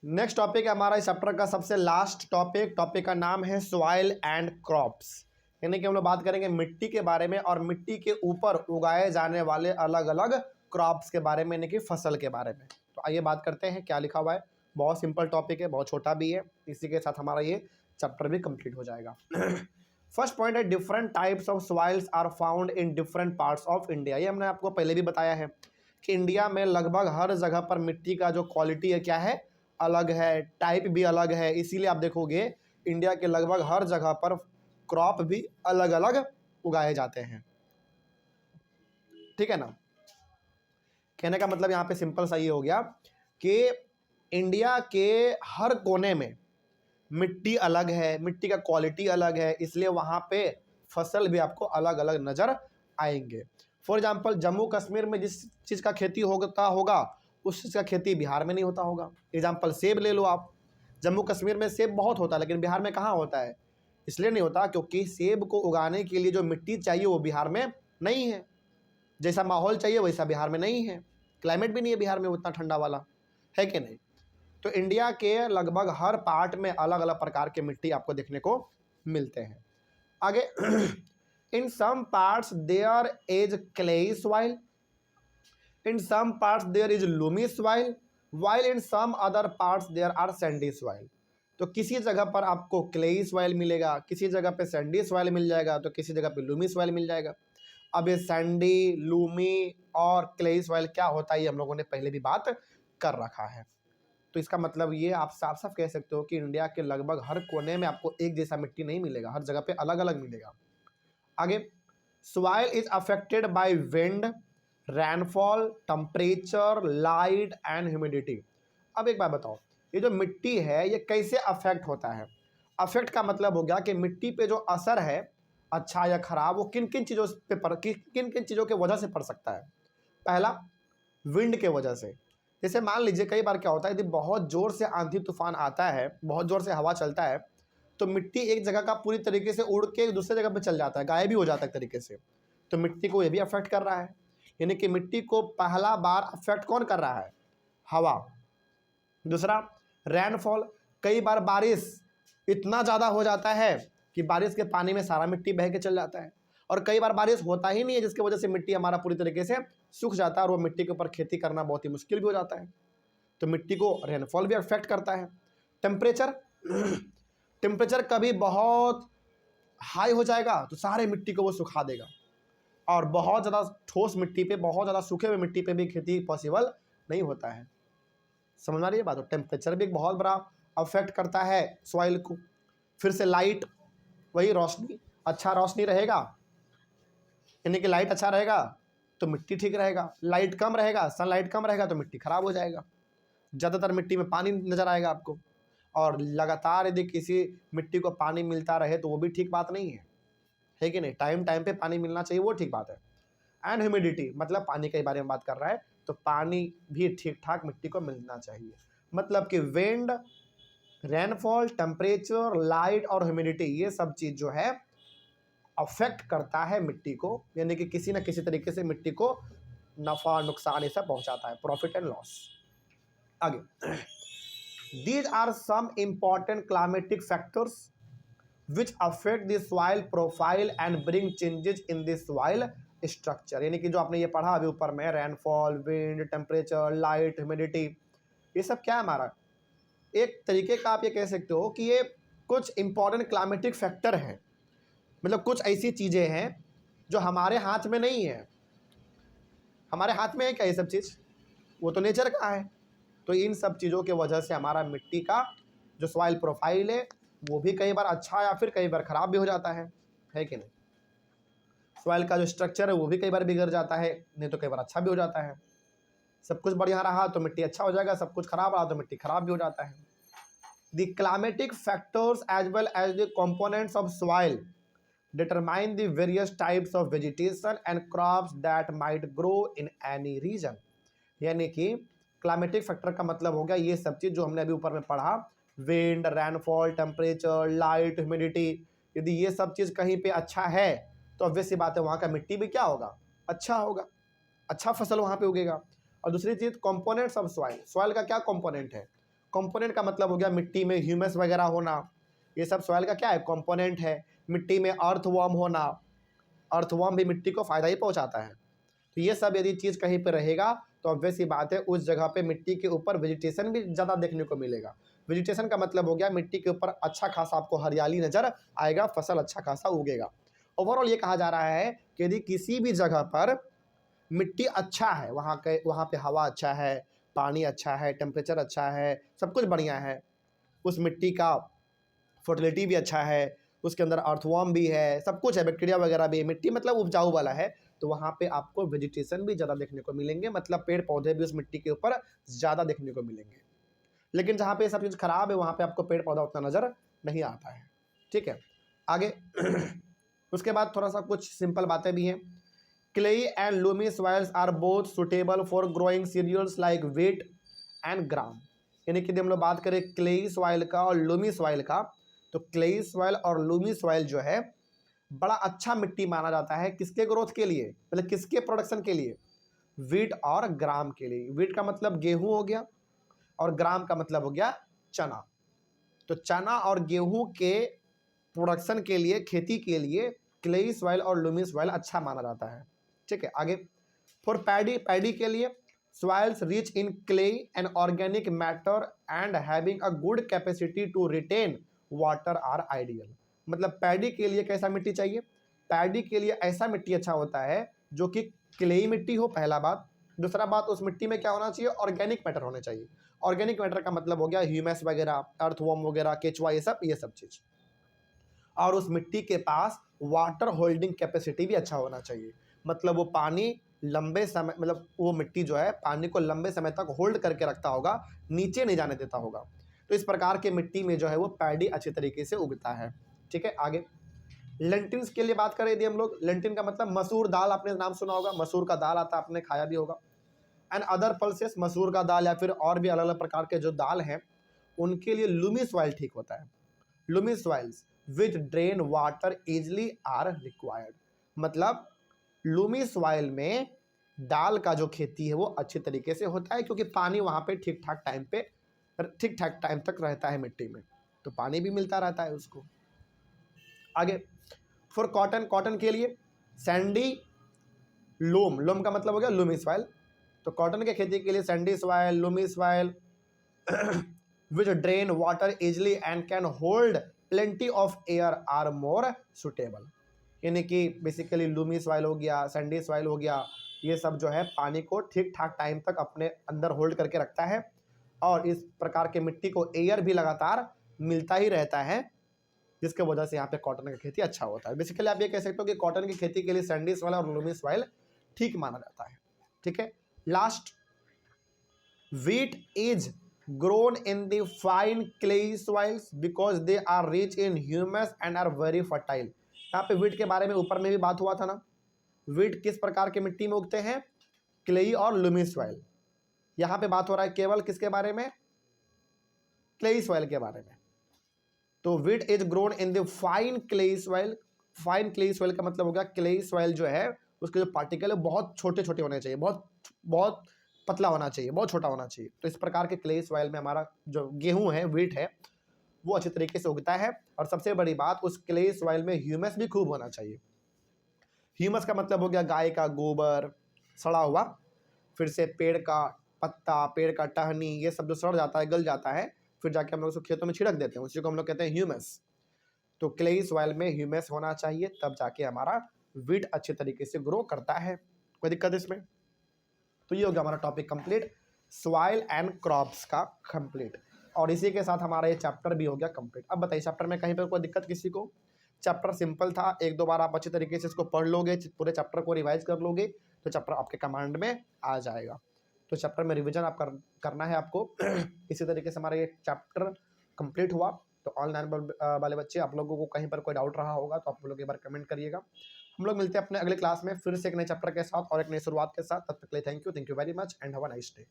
Next topic है हमारा इस चैप्टर का सबसे लास्ट टॉपिक का नाम है सॉइल एंड क्रॉप्स। यानी कि हम लोग बात करेंगे मिट्टी के बारे में और मिट्टी के ऊपर उगाए जाने वाले अलग अलग क्रॉप्स के बारे में, यानी कि फसल के बारे में। तो आइए बात करते हैं क्या लिखा हुआ है। बहुत सिंपल टॉपिक है, बहुत छोटा भी है, इसी के साथ हमारा ये चैप्टर भी कंप्लीट हो जाएगा। फर्स्ट पॉइंट है different types of soils are found in different parts of India. ये हमने आपको पहले भी बताया है कि इंडिया में लगभग हर जगह पर मिट्टी का जो क्वालिटी है क्या है, अलग है, टाइप भी अलग है। इसीलिए आप देखोगे इंडिया के लगभग हर जगह पर क्रॉप भी अलग अलग उगाए जाते हैं। ठीक है ना। कहने का मतलब यहाँ पे सिंपल सा ये हो गया कि इंडिया के हर कोने में मिट्टी अलग है, मिट्टी का क्वालिटी अलग है, इसलिए वहाँ पे फसल भी आपको अलग अलग नज़र आएंगे। फॉर एग्जांपल जम्मू कश्मीर में जिस चीज़ का खेती होगा उस चीज़ का खेती बिहार में नहीं होता होगा। एग्जांपल सेब ले लो आप, जम्मू कश्मीर में सेब बहुत होता है लेकिन बिहार में कहाँ होता है? इसलिए नहीं होता क्योंकि सेब को उगाने के लिए जो मिट्टी चाहिए वो बिहार में नहीं है, जैसा माहौल चाहिए वैसा बिहार में नहीं है, क्लाइमेट भी नहीं है बिहार में उतना ठंडा वाला, है कि नहीं। तो इंडिया के लगभग हर पार्ट में अलग अलग प्रकार के मिट्टी आपको देखने को मिलते हैं। आगे in some parts there is clayey soil, in some parts there is loamy soil, while in some other parts there are sandy soil. तो किसी जगह पर आपको क्लेई सॉइल मिलेगा, किसी जगह पे सैंडी सॉइल मिल जाएगा, तो किसी जगह पे लूमी सॉइल मिल जाएगा। अब ये सैंडी, लूमी और क्लेई सॉइल क्या होता है ये हम लोगों ने पहले भी बात कर रखा है। तो इसका मतलब ये आप साफ साफ कह सकते हो कि इंडिया के लगभग हर कोने में आपको एक जैसा मिट्टी नहीं मिलेगा, हर जगह पे अलग अलग मिलेगा। आगे soil is affected by wind, rainfall, temperature, light and humidity. अब एक बात बताओ, ये जो मिट्टी है ये कैसे अफेक्ट होता है? अफेक्ट का मतलब हो गया कि मिट्टी पे जो असर है अच्छा या खराब वो किन किन चीज़ों पे किन किन चीज़ों के वजह से पड़ सकता है। पहला विंड के वजह से, जैसे मान लीजिए कई बार क्या होता है यदि बहुत ज़ोर से आंधी तूफान आता है, बहुत ज़ोर से हवा चलता है, तो मिट्टी एक जगह का पूरी तरीके से उड़ के दूसरे जगह पे चल जाता है, गायब भी हो जाता है एक तरीके से। तो मिट्टी को ये भी अफेक्ट कर रहा है, यानी कि मिट्टी को पहला बार अफेक्ट कौन कर रहा है? हवा। दूसरा रैनफॉल, कई बार बारिश इतना ज़्यादा हो जाता है कि बारिश के पानी में सारा मिट्टी बह के चल जाता है, और कई बार बारिश होता ही नहीं है जिसकी वजह से मिट्टी हमारा पूरी तरीके से सूख जाता है और वो मिट्टी के ऊपर खेती करना बहुत ही मुश्किल भी हो जाता है। तो मिट्टी को रेनफॉल भी अफेक्ट करता है। टेम्परेचर, टेम्परेचर कभी बहुत हाई हो जाएगा तो सारे मिट्टी को वो सुखा देगा, और बहुत ज़्यादा ठोस मिट्टी पे, बहुत ज़्यादा सूखे हुए मिट्टी पे भी खेती पॉसिबल नहीं होता है। समझ आ रही है बात? तो टेम्परेचर भी एक बहुत बड़ा अफेक्ट करता है सॉइल को। फिर से लाइट, वही रोशनी, अच्छा रोशनी रहेगा यानी कि लाइट अच्छा रहेगा तो मिट्टी ठीक रहेगा, लाइट कम रहेगा, सनलाइट कम रहेगा तो मिट्टी खराब हो जाएगा। ज़्यादातर मिट्टी में पानी नज़र आएगा आपको, और लगातार यदि किसी मिट्टी को पानी मिलता रहे तो वो भी ठीक बात नहीं है कि नहीं। टाइम टाइम पे पानी मिलना चाहिए, वो ठीक बात है। एंड ह्यूमिडिटी, मतलब पानी के बारे में बात कर रहा है तो पानी भी ठीक ठाक मिट्टी को मिलना चाहिए। मतलब कि विंड, रेनफॉल, टेम्परेचर, लाइट और ह्यूमिडिटी, ये सब चीज़ जो है अफेक्ट करता है मिट्टी को, यानी कि किसी न किसी तरीके से मिट्टी को नफ़ा नुकसान ये सब पहुंचाता है, प्रॉफिट एंड लॉस। आगे these are some important climatic factors which affect the soil profile and bring changes in the soil structure. यानी कि जो आपने ये पढ़ा अभी ऊपर में, rainfall, wind, temperature, light, humidity, ये सब क्या है हमारा एक तरीके का आप ये कह सकते हो कि ये कुछ इंपॉर्टेंट क्लाइमेटिक फैक्टर हैं, मतलब कुछ ऐसी चीज़ें हैं जो हमारे हाथ में नहीं है। हमारे हाथ में है क्या ये सब चीज़? वो तो नेचर का है। तो इन सब चीज़ों के वजह से हमारा मिट्टी का जो सॉइल प्रोफाइल है वो भी कई बार अच्छा या फिर कई बार ख़राब भी हो जाता है कि नहीं। सॉइल का जो स्ट्रक्चर है वो भी कई बार बिगड़ जाता है, नहीं तो कई बार अच्छा भी हो जाता है। सब कुछ बढ़िया रहा तो मिट्टी अच्छा हो जाएगा, सब कुछ खराब रहा तो मिट्टी खराब भी हो जाता है। The climatic factors as well as the components of soil determine the various types of vegetation and crops that might grow in any region। यानी कि क्लाइमेटिक फैक्टर का मतलब हो गया ये सब चीज़ जो हमने अभी ऊपर में पढ़ा, wind, rainfall, temperature, light, humidity. यदि ये सब चीज़ कहीं पे अच्छा है तो ऑब्वियस सी बात है वहाँ का मिट्टी भी क्या होगा? अच्छा होगा, अच्छा फसल वहाँ पे उगेगा। और दूसरी चीज़ कंपोनेंट्स ऑफ सॉइल, सॉइल का क्या कंपोनेंट है? कंपोनेंट का मतलब हो गया मिट्टी में ह्यूमस वगैरह होना, ये सब सॉइल का क्या है, कंपोनेंट है। मिट्टी में अर्थवर्म होना, अर्थवर्म भी मिट्टी को फायदा ही पहुंचाता है। तो ये सब यदि चीज़ कहीं पर रहेगा तो ऑब्वियस ही बात है उस जगह पे मिट्टी के ऊपर वेजिटेशन भी ज़्यादा देखने को मिलेगा। वेजिटेशन का मतलब हो गया मिट्टी के ऊपर अच्छा खासा आपको हरियाली नजर आएगा, फसल अच्छा खासा उगेगा। ओवरऑल ये कहा जा रहा है कि यदि किसी भी जगह पर मिट्टी अच्छा है, वहाँ पे हवा अच्छा है, पानी अच्छा है, टेम्परेचर अच्छा है, सब कुछ बढ़िया है, उस मिट्टी का फर्टिलिटी भी अच्छा है, उसके अंदर अर्थवर्म भी है, सब कुछ है, बैक्टीरिया वगैरह भी है, मिट्टी मतलब उपजाऊ वाला है, तो वहाँ पे आपको वेजिटेशन भी ज़्यादा देखने को मिलेंगे, मतलब पेड़ पौधे भी उस मिट्टी के ऊपर ज़्यादा देखने को मिलेंगे। लेकिन जहाँ पे सब चीज़ खराब है वहाँ पे आपको पेड़ पौधा उतना नज़र नहीं आता है। ठीक है, आगे उसके बाद थोड़ा सा कुछ सिंपल बातें भी हैं। Clayey and loamy soils are both suitable for growing cereals like wheat and gram. यानी कि हम लोग बात करें क्लेई सॉइल का और लूमी सॉइल का, तो क्लेई सॉइल और लूमी सॉइल जो है बड़ा अच्छा मिट्टी माना जाता है किसके ग्रोथ के लिए, मतलब किसके प्रोडक्शन के लिए, व्हीट और ग्राम के लिए। व्हीट का मतलब गेहूं हो गया और ग्राम का मतलब हो गया चना। तो चना और गेहूं के प्रोडक्शन के लिए, खेती के लिए क्लेई सॉइल और लूमी सॉइल अच्छा माना जाता है। ठीक है, आगे फॉर पैडी, पैडी के लिए soils rich in clay and organic matter and having a good capacity to retain water are ideal. मतलब पैडी के लिए कैसा मिट्टी चाहिए, पैडी के लिए ऐसा मिट्टी अच्छा होता है जो कि क्लेई मिट्टी हो, पहला बात। दूसरा बात, उस मिट्टी में क्या होना चाहिए, ऑर्गेनिक मैटर होने चाहिए। ऑर्गेनिक मैटर का मतलब हो गया ह्यूमस वगैरह, अर्थवर्म वगैरह, केचुआ, ये सब चीज। और उस मिट्टी के पास वाटर होल्डिंग कैपेसिटी भी अच्छा होना चाहिए, मतलब वो पानी लंबे समय, मतलब वो मिट्टी जो है पानी को लंबे समय तक होल्ड करके रखता होगा, नीचे नहीं जाने देता होगा। तो इस प्रकार के मिट्टी में जो है वो पैडी अच्छे तरीके से उगता है। ठीक है, आगे लेंटिन्स के लिए बात करें यदि हम लोग, लेंटिन का मतलब मसूर दाल, आपने नाम सुना होगा, मसूर का दाल आता है, आपने खाया भी होगा। एंड अदर पल्सेस, मसूर का दाल या फिर और भी अलग अलग प्रकार के जो दाल हैं उनके लिए लूमी सॉइल ठीक होता है। Loamy soils which drain water easily are required. मतलब लूमी सॉइल में दाल का जो खेती है वो अच्छे तरीके से होता है, क्योंकि पानी वहाँ पे ठीक ठाक टाइम तक रहता है मिट्टी में, तो पानी भी मिलता रहता है उसको। आगे फॉर कॉटन, कॉटन के लिए सैंडी लोम, लोम का मतलब हो गया लूमी सॉइल। तो कॉटन के खेती के लिए sandy soil, loamy soil which drain water easily and can hold plenty of air are more suitable. यानी कि बेसिकली लूमी सॉइल हो गया, सैंडी सॉइल हो गया, ये सब जो है पानी को ठीक ठाक टाइम तक अपने अंदर होल्ड करके रखता है, और इस प्रकार के मिट्टी को एयर भी लगातार मिलता ही रहता है, जिसके वजह से यहाँ पे कॉटन का खेती अच्छा होता है। बेसिकली आप ये कह सकते हो कि कॉटन की खेती के लिए सैंडी सॉइल और लूमी सॉइल ठीक माना जाता है। ठीक है, last, wheat is grown in the fine clay soils because they are rich in humus and are very fertile। यहाँ पे wheat के बारे में ऊपर में भी बात हुआ था ना, wheat किस प्रकार के मिट्टी में उगते हैं, क्लेई और लूमी सॉइल। यहाँ पे बात हो रहा है केवल किसके बारे में, क्लेई सॉइल के बारे में। तो wheat is grown in the fine clay soil। Fine clayey soil का मतलब होगा क्लेई सॉइल जो है उसके जो पार्टिकल है बहुत छोटे छोटे होने चाहिए, बहुत पतला होना चाहिए, बहुत छोटा होना चाहिए। तो इस प्रकार के क्ले सॉइल में हमारा जो गेहूं है, व्हीट है, वो अच्छे तरीके से उगता है। और सबसे बड़ी बात, उस क्ले सॉइल में ह्यूमस भी खूब होना चाहिए। ह्यूमस का मतलब हो गया गाय का गोबर सड़ा हुआ, फिर से पेड़ का पत्ता, पेड़ का टहनी, ये सब जो सड़ जाता है, गल जाता है, फिर जाके हम लोग उसको खेतों में छिड़क देते हैं, उसी को हम लोग कहते हैं ह्यूमस। तो क्ले सॉइल में ह्यूमस होना चाहिए, तब जाके हमारा व्हीट अच्छे तरीके से ग्रो करता है। कोई दिक्कत इसमें? तो ये हो गया हमारा topic complete, soil and crops का कंप्लीट, और इसी के साथ हमारा ये चैप्टर भी हो गया कंप्लीट। अब बताइए चैप्टर में कहीं पर कोई दिक्कत किसी को? चैप्टर सिंपल था, एक दो बार आप अच्छे तरीके से इसको पढ़ लोगे, पूरे चैप्टर को रिवाइज कर लोगे, तो चैप्टर आपके कमांड में आ जाएगा। तो चैप्टर में रिविजन आप करना है आपको। इसी तरीके से हमारा ये चैप्टर कंप्लीट हुआ। तो ऑनलाइन वाले बच्चे, आप लोगों को कहीं पर कोई डाउट रहा होगा तो आप लोग एक बार कमेंट करिएगा। हम लोग मिलते हैं अपने अगले क्लास में फिर से एक नए चैप्टर के साथ और एक नई शुरुआत के साथ। तब तक के लिए thank you very much and have a nice day.